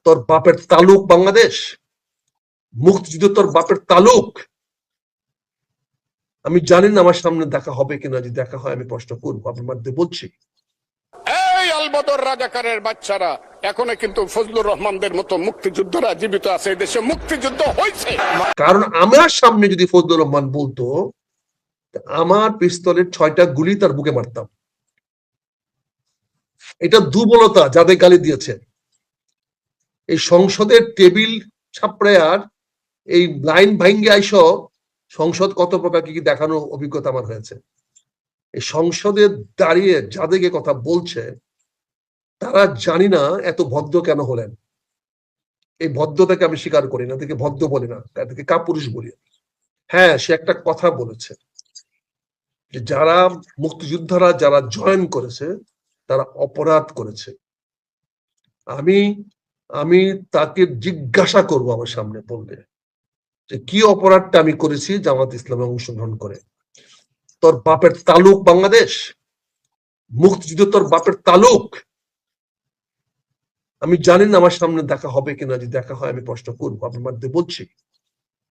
তোর বাপের তালুক বাংলাদেশ, মুক্তিযুদ্ধ তোর বাপের তালুক। আমি জানি না আমার সামনে দেখা হবে কিনা, যদি দেখা হয় আমি প্রশ্ন করবো, আপনার মধ্যে বলছি। এই আলবদর রাজাকারের বাচ্চারা এখনো কিন্তু ফজলুর রহমানদের মতো মুক্তিযোদ্ধারা জীবিত আছে। এই দেশে মুক্তিযুদ্ধ হয়েছে, কারণ আমার সামনে যদি ফজলুর রহমান বলতো, আমার পিস্তলের 6টা গুলি তার বুকে মারতাম। এটা দুর্বলতা যাদের গালি দিয়েছে। এই সংসদের টেবিল ছাপড়ার এই লাইন ভাঙ্গে আইস সংসদ কত প্রকার কি দেখানোর অভিজ্ঞতা আমার হয়েছে। এই সংসদে দাঁড়িয়ে যাদেরকে কথা বলছে তারা জানি না এত ভদ্র কেন হলেন। এই ভদ্রতাকে আমি স্বীকার করি না, তাদেরকে ভদ্র বলি না, তাদেরকে কাপুরুষ বলি। হ্যাঁ, সে একটা কথা বলেছে যে যারা মুক্তিযোদ্ধারা যারা জয়েন করেছে তারা অপরাধ করেছে। আমি আমি তাকে জিজ্ঞাসা করব আমার সামনে বললে যে কি অপরাধটা আমি করেছি জামাত ইসলামে অংশগ্রহণ করে। তোর বাপের তালুক বাংলাদেশ, মুক্তিযুদ্ধ তোর বাপের তালুক। আমি জানি না আমার সামনে দেখা হবে কিনা, যদি দেখা হয় আমি প্রশ্ন করবো, আপনার মধ্যে বলছি।